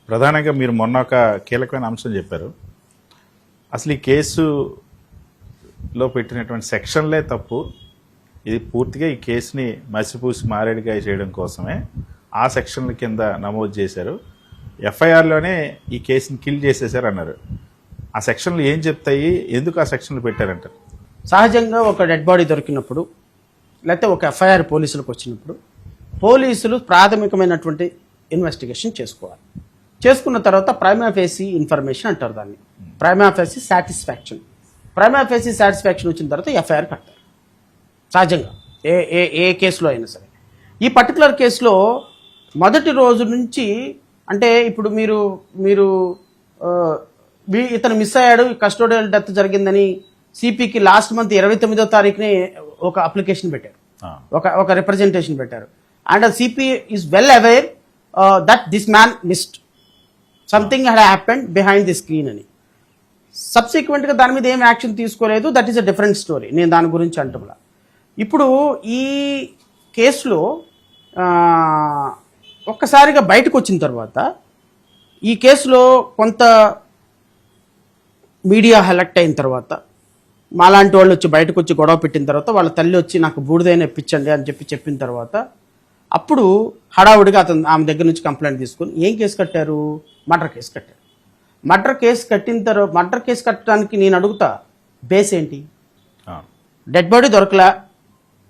ప్రధానంగా మీరు మొన్న ఒక కీలకమైన అంశం చెప్పారు. అసలు ఈ కేసులో పెట్టినటువంటి సెక్షన్లే తప్పు, ఇది పూర్తిగా ఈ కేసుని మసిపూసి మారేడుకాయ చేయడం కోసమే ఆ సెక్షన్ల కింద నమోదు చేశారు, ఎఫ్ఐఆర్లోనే ఈ కేసుని కిల్ చేసేశారు అన్నారు. ఆ సెక్షన్లు ఏం చెప్తాయి, ఎందుకు ఆ సెక్షన్లు పెట్టారంటారు? సహజంగా ఒక డెడ్ బాడీ దొరికినప్పుడు లేకపోతే ఒక ఎఫ్ఐఆర్ పోలీసులకు వచ్చినప్పుడు పోలీసులు ప్రాథమికమైనటువంటి ఇన్వెస్టిగేషన్ చేసుకోవాలి. చేసుకున్న తర్వాత ప్రైమా ఫేసీ ఇన్ఫర్మేషన్ అంటారు దాన్ని, prima facie satisfaction. Prima facie satisfaction వచ్చిన తర్వాత ఎఫ్ఐఆర్ కట్టారు సహజంగా ఏ కేసులో అయినా సరే. ఈ పర్టికులర్ కేసులో మొదటి రోజు నుంచి అంటే ఇప్పుడు మీరు ఇతను మిస్ అయ్యాడు, కస్టోడియల్ డెత్ జరిగిందని సిపికి లాస్ట్ మంత్ 29వ తారీఖునే ఒక అప్లికేషన్ పెట్టారు, ఒక రిప్రజెంటేషన్ పెట్టారు. And CP is well aware that this man missed something had happened behind the screen అని. సబ్సిక్వెంట్గా దాని మీద ఏం యాక్షన్ తీసుకోలేదు, that is a different story, నేను దాని గురించి అంటున్నా. ఇప్పుడు ఈ కేసులో ఒక్కసారిగా బయటకు వచ్చిన తర్వాత ఈ కేసులో కొంత మీడియా హైలైట్ అయిన తర్వాత మాలాంటి వాళ్ళు వచ్చి బయటకు వచ్చి గొడవ పెట్టిన తర్వాత వాళ్ళ తల్లి వచ్చి నాకు బూడిదైనా ఇప్పించండి అని చెప్పిన తర్వాత అప్పుడు హడావుడిగా ఆమె దగ్గర నుంచి కంప్లైంట్ తీసుకుని ఏం కేసు కట్టారు, మర్డర్ కేసు కట్టారు. మర్డర్ కేసు కట్టిన తర్వాత మర్డర్ కేసు కట్టడానికి నేను అడుగుతా బేస్ ఏంటి? డెడ్ బాడీ దొరకలా,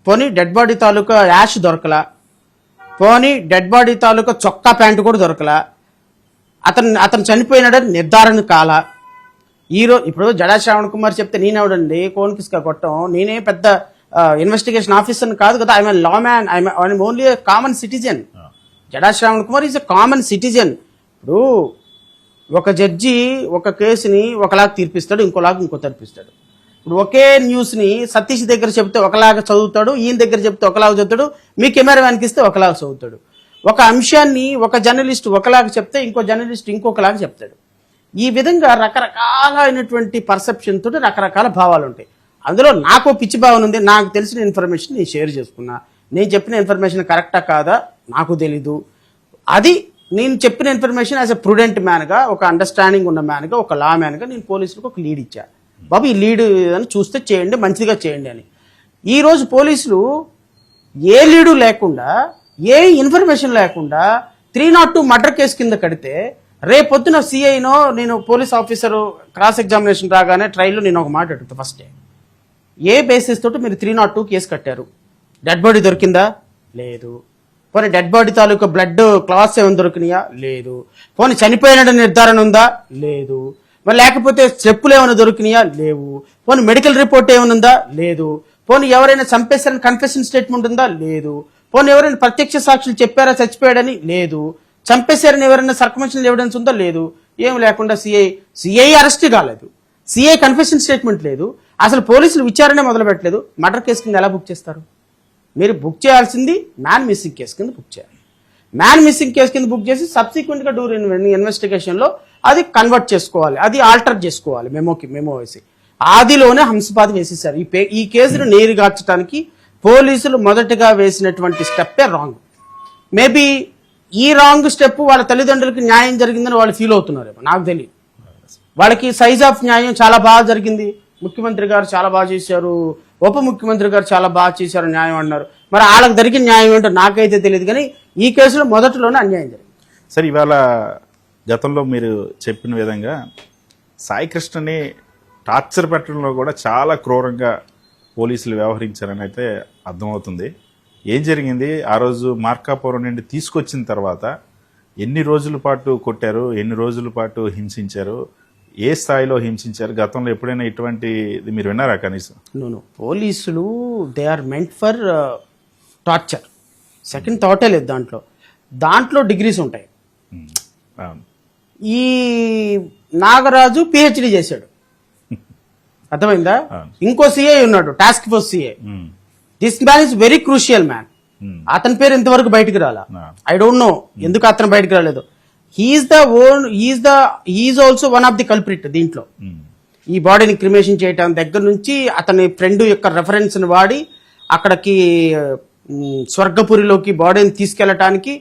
పోనీ డెడ్ బాడీ తాలూకా యాష్ దొరకలా, పోనీ డెడ్ బాడీ తాలూకా చొక్కా ప్యాంటు కూడా దొరకలా, అతను చనిపోయినాడని నిర్ధారణ కాలా. ఈరోజు ఇప్పుడు జడా శ్రావణ్ కుమార్ చెప్తే నేనెవడండి కోన్కిస్గా కొట్టం, నేనే పెద్ద ఇన్వెస్టిగేషన్ ఆఫీసర్ని కాదు కదా, I'm layman, I'm only common citizen. Jada Shravan Kumar is a common citizen. ఇప్పుడు ఒక జడ్జి ఒక కేసుని ఒకలాగా తీర్పిస్తాడు, ఇంకోలాగా ఇంకో తీర్పిస్తాడు. ఇప్పుడు ఒకే న్యూస్ని సతీష్ దగ్గర చెప్తే ఒకలాగా చదువుతాడు, ఈయన దగ్గర చెప్తే ఒకలాగా చదువుతాడు, మీ కెమెరా వ్యాన్కి ఇస్తే ఒకలాగా చదువుతాడు. ఒక అంశాన్ని ఒక జర్నలిస్ట్ ఒకలాగా చెప్తే ఇంకో జర్నలిస్ట్ ఇంకొకలాగా చెప్తాడు. ఈ విధంగా రకరకాలైనటువంటి పర్సెప్షన్ తోటి రకరకాల భావాలు ఉంటాయి. అందులో నాకు పిచ్చి భావన ఉంది, నాకు తెలిసిన ఇన్ఫర్మేషన్ నేను షేర్ చేసుకున్నా, నేను చెప్పిన ఇన్ఫర్మేషన్ కరెక్టా కాదా నాకు తెలీదు. అది నేను చెప్పిన ఇన్ఫర్మేషన్ యాజ్ ఎ ప్రుడెంట్ మ్యాన్గా, ఒక అండర్స్టాండింగ్ ఉన్న మ్యాన్గా, ఒక లా మ్యాన్గా నేను పోలీసులకు ఒక లీడ్ ఇచ్చా, బాబు ఈ లీడ్ అని చూస్తే చేయండి, మంచిగా చేయండి అని. ఈరోజు పోలీసులు ఏ లీడు లేకుండా, ఏ ఇన్ఫర్మేషన్ లేకుండా 302 మర్డర్ కేసు కింద కడితే రేపొద్దున సిఐనో నేను పోలీస్ ఆఫీసరు క్రాస్ ఎగ్జామినేషన్ రాగానే ట్రైల్లో నేను ఒక మాట అడుగుతా ఫస్ట్ డే, ఏ బేసిస్ తోటి మీరు 302 కేసు కట్టారు? డెడ్ బాడీ దొరికిందా? లేదు. పోనీ డెడ్ బాడీ తాలూకా బ్లడ్ క్లాత్స్ ఏమైనా దొరికినాయా? లేదు. పోనీ చనిపోయిన నిర్ధారణ ఉందా? లేదు. మరి లేకపోతే చెప్పులు ఏమైనా దొరికినాయా? లేవు. పోనీ మెడికల్ రిపోర్ట్ ఏమైనా ఉందా? లేదు. పోనీ ఎవరైనా చంపేశారని కన్ఫెషన్ స్టేట్మెంట్ ఉందా? లేదు. పోనీ ఎవరైనా ప్రత్యక్ష సాక్షులు చెప్పారా చచ్చిపోయాడని? లేదు. చంపేశారని ఎవరైనా సర్కమ్స్టెన్షియల్ ఎవిడెన్స్ ఉందా? లేదు. ఏం లేకుండా సిఐ అరెస్ట్ కాలేదు, సిఐ కన్ఫెషన్ స్టేట్మెంట్ లేదు, అసలు పోలీసులు విచారణ మొదలు పెట్టలేదు. మర్డర్ కేసు కింద ఎలా బుక్ చేస్తారు? మీరు బుక్ చేయాల్సింది మ్యాన్ మిస్సింగ్ కేసు కింద బుక్ చేయాలి. మ్యాన్ మిస్సింగ్ కేసు కింద బుక్ చేసి సబ్సిక్వెంట్గా డ్యూరింగ్ ఇన్వెస్టిగేషన్లో అది కన్వర్ట్ చేసుకోవాలి, అది ఆల్టర్ చేసుకోవాలి, మెమో వేసి ఆదిలోనే హంసపాది వేసేసారు. ఈ కేసును నీరుగార్చడానికి పోలీసులు మొదటగా వేసినటువంటి స్టెప్పే రాంగ్. మేబీ ఈ రాంగ్ స్టెప్ వాళ్ళ తల్లిదండ్రులకి న్యాయం జరిగిందని వాళ్ళు ఫీల్ అవుతున్నారేమో, నాకు తెలియదు. వాళ్ళకి సైజ్ ఆఫ్ న్యాయం చాలా బాగా జరిగింది, ముఖ్యమంత్రి గారు చాలా బాగా చేశారు, ఉప ముఖ్యమంత్రి గారు చాలా బాగా చేశారు న్యాయం అన్నారు. మరి వాళ్ళకి జరిగిన న్యాయం ఏంటో నాకైతే తెలియదు, కానీ ఈ కేసులో మొదటిలోనే అన్యాయం జరిగింది. సరే, ఇవాళ గతంలో మీరు చెప్పిన విధంగా సాయి కృష్ణని టార్చర్ పెట్టడంలో కూడా చాలా క్రూరంగా పోలీసులు వ్యవహరించారని అయితే అర్థమవుతుంది. ఏం జరిగింది ఆ రోజు? మార్కాపురం నుండి తీసుకొచ్చిన తర్వాత ఎన్ని రోజుల పాటు కొట్టారు, ఎన్ని రోజుల పాటు హింసించారు, ఏ స్థాయిలో హింసించారు? గతంలో ఎప్పుడైనా ఇటువంటి మీరు విన్నారా కనీసం? పోలీసులు they are meant for torture, second థాటే లేదు దాంట్లో డిగ్రీస్ ఉంటాయి. ఈ నాగరాజు పిహెచ్డి చేశాడు, అర్థమైందా? ఇంకో సిఐ ఉన్నాడు, task force CI. This man is very crucial man. అతని పేరు ఇంతవరకు బయటకు రాలా. ఐ డోంట్ నో ఎందుకు అతను బయటకు రాలేదు. He's also one of the culprit దీంట్లో. ఈ బాడీని క్రిమేషన్ చేయటం దగ్గర నుంచి అతని ఫ్రెండ్ యొక్క రెఫరెన్స్ ని వాడి అక్కడికి స్వర్గపురిలోకి బాడీని తీసుకెళ్లటానికి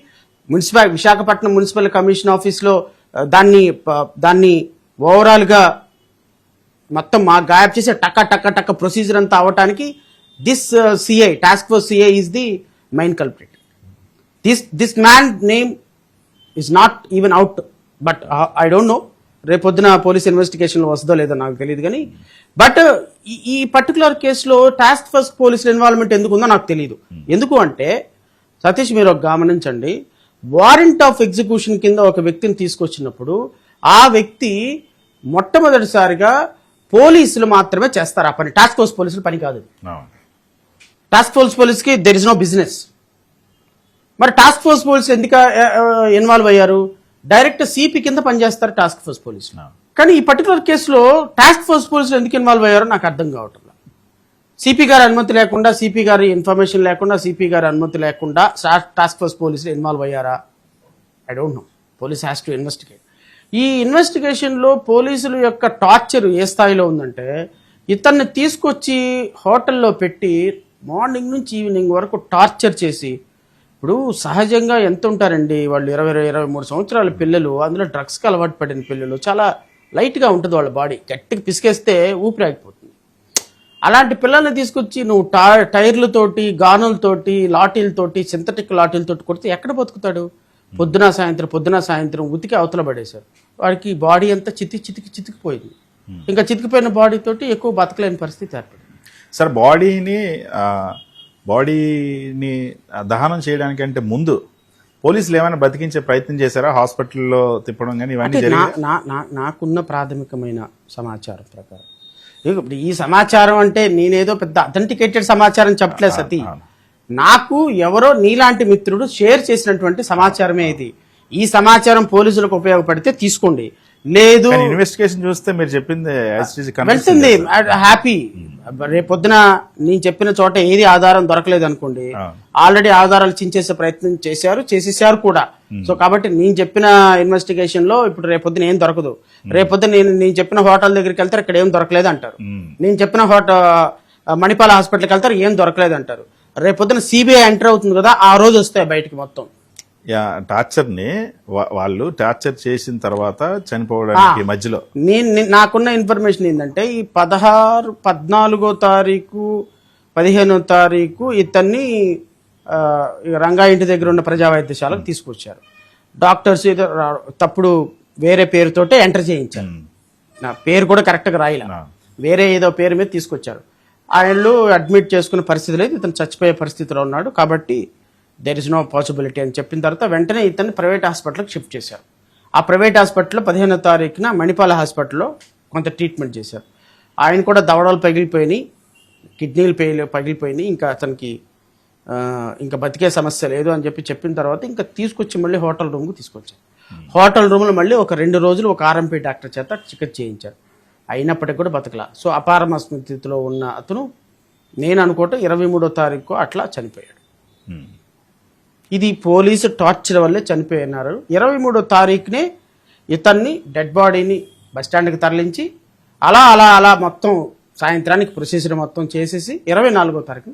విశాఖపట్నం మున్సిపల్ కమిషన్ ఆఫీస్లో దాన్ని ఓవరాల్గా మొత్తం మా గాయబ్ చేసే టక్క ప్రొసీజర్ అంతా అవటానికి this CI task force CI is the main culprit. This man name is not even out, but I don't know రేపొద్దున పోలీస్ ఇన్వెస్టిగేషన్లో వస్తుందో లేదో నాకు తెలియదు. కానీ బట్ ఈ పర్టికులర్ కేసులో టాస్క్ ఫోర్స్ పోలీసుల ఇన్వాల్వ్మెంట్ ఎందుకు ఉందో నాకు తెలియదు. ఎందుకు అంటే సతీష్, మీరు ఒక గమనించండి, వారెంట్ ఆఫ్ ఎగ్జిక్యూషన్ కింద ఒక వ్యక్తిని తీసుకొచ్చినప్పుడు ఆ వ్యక్తి మొట్టమొదటిసారిగా పోలీసులు మాత్రమే చేస్తారు ఆ పని. టాస్క్ ఫోర్స్ పోలీసులు పని కాదు. టాస్క్ ఫోర్స్ పోలీస్కి దెర్ ఇస్ నో బిజినెస్. మరి టాస్క్ ఫోర్స్ పోలీసులు ఎందుకు ఇన్వాల్వ్ అయ్యారు? డైరెక్ట్ సిపి కింద పనిచేస్తారు టాస్క్ ఫోర్స్ పోలీసులు. కానీ ఈ పర్టికులర్ కేసులో టాస్క్ ఫోర్స్ పోలీసులు ఎందుకు ఇన్వాల్వ్ అయ్యారో నాకు అర్థం కావట్లేదు. సిపి గారి అనుమతి లేకుండా, సిపి గారి ఇన్ఫర్మేషన్ లేకుండా, సిపి గారి అనుమతి లేకుండా టాస్క్ ఫోర్స్ పోలీసులు ఇన్వాల్వ్ అయ్యారా? I don't know. Police has to investigate. ఈ ఇన్వెస్టిగేషన్లో పోలీసుల యొక్క టార్చర్ ఏ స్థాయిలో ఉందంటే, ఇతన్ని తీసుకొచ్చి హోటల్లో పెట్టి మార్నింగ్ నుంచి ఈవినింగ్ వరకు టార్చర్ చేసి, ఇప్పుడు సహజంగా ఎంత ఉంటారండి వాళ్ళు, 23 సంవత్సరాల పిల్లలు, అందులో డ్రగ్స్కి అలవాటు పడిన పిల్లలు, చాలా లైట్గా ఉంటుంది వాళ్ళ బాడీ, గట్టిగా పిసికేస్తే ఊపిరాగిపోతుంది. అలాంటి పిల్లల్ని తీసుకొచ్చి నువ్వు టైర్లతోటి, గానులతోటి, లాఠీలతోటి, సింథటిక్ లాఠీలతోటి కొడితే ఎక్కడ బతుకుతాడు? పొద్దున సాయంత్రం ఉతికి అవతల పడేశారు. వాడికి బాడీ అంతా చితికిపోయింది. ఇంకా చితికిపోయిన బాడీ తోటి ఎక్కువ బతకలేని పరిస్థితి ఏర్పడింది. సార్, బాడీని దహనం చేయడానికంటే ముందు పోలీసులు ఏమైనా బతికించే ప్రయత్నం చేశారా? హాస్పిటల్లో తిప్పడం కానీ ఇవన్నీ నాకున్న ప్రాథమికమైన సమాచారం ప్రకారం, ఇప్పుడు ఈ సమాచారం అంటే నేనేదో పెద్ద అథెంటికేటెడ్ సమాచారం చెప్పట్లేదు సతీ, నాకు ఎవరో నీలాంటి మిత్రుడు షేర్ చేసినటువంటి సమాచారమే ఇది. ఈ సమాచారం పోలీసులకు ఉపయోగపడితే తీసుకోండి, లేదు ఇన్వెస్టిగేషన్ చూస్తే మీరు చెప్పింది వెళ్తుంది. హ్యాపీ. రేపొద్దున నేను చెప్పిన చోట ఏది ఆధారం దొరకలేదు అనుకోండి, ఆల్రెడీ ఆధారాలు చించేసే ప్రయత్నం చేసేసారు కూడా. సో కాబట్టి నేను చెప్పిన ఇన్వెస్టిగేషన్ లో ఇప్పుడు రేపొద్దున ఏం దొరకదు. రేపొద్దున నేను చెప్పిన హోటల్ దగ్గరికి వెళ్తారు, ఇక్కడ ఏం దొరకలేదు అంటారు. నేను చెప్పిన మణిపాల హాస్పిటల్కి వెళ్తారు, ఏం దొరకలేదు అంటారు. రేపొద్దున సిబిఐ ఎంటర్ అవుతుంది కదా, ఆ రోజు వస్తాయి బయటికి మొత్తం. టార్చర్ని వాళ్ళు టార్చర్ చేసిన తర్వాత చనిపోవడానికి మధ్యలో నాకున్న ఇన్ఫర్మేషన్ ఏంటంటే, ఈ 14వ తారీఖు 15వ తారీఖు ఇతన్ని రంగా ఇంటి దగ్గర ఉన్న ప్రజా వైద్యశాలకు తీసుకొచ్చారు. డాక్టర్స్ తప్పుడు వేరే పేరుతోటే ఎంటర్ చేయించారు. నా పేరు కూడా కరెక్ట్గా రాయలే, వేరే ఏదో పేరు మీద తీసుకొచ్చారు. ఆయనలు అడ్మిట్ చేసుకునే పరిస్థితి లేదు, ఇతను చచ్చిపోయే పరిస్థితిలో ఉన్నాడు, కాబట్టి దెర్ ఇస్ నో పాసిబిలిటీ అని చెప్పిన తర్వాత వెంటనే ఇతన్ని ప్రైవేట్ హాస్పిటల్కి షిఫ్ట్ చేశారు. ఆ ప్రైవేట్ హాస్పిటల్లో 15వ తారీఖున మణిపాల హాస్పిటల్లో కొంత ట్రీట్మెంట్ చేశారు. ఆయన కూడా దవడలు పగిలిపోయినాయి, కిడ్నీలు పగిలిపోయినాయి, ఇంకా అతనికి ఇంకా బతికే సమస్య లేదు అని చెప్పిన తర్వాత ఇంకా తీసుకొచ్చి మళ్ళీ హోటల్ రూమ్కి తీసుకొచ్చారు. హోటల్ రూమ్లో మళ్ళీ ఒక 2 రోజులు ఒక ఆర్ఎంపీ డాక్టర్ చేత చికిత్స చేయించారు. అయినప్పటికీ కూడా బతకలా. సో అపారమ స్థితిలో ఉన్న అతను, నేను అనుకోవటం 23వ తారీఖు అట్లా చనిపోయాడు. ఇది పోలీసు టార్చర్ వల్లే చనిపోయినారు. 23వ తారీఖునే ఇతన్ని డెడ్ బాడీని బస్టాండ్కి తరలించి అలా మొత్తం సాయంత్రానికి ప్రొసీజర్ మొత్తం చేసేసి 24వ తారీఖున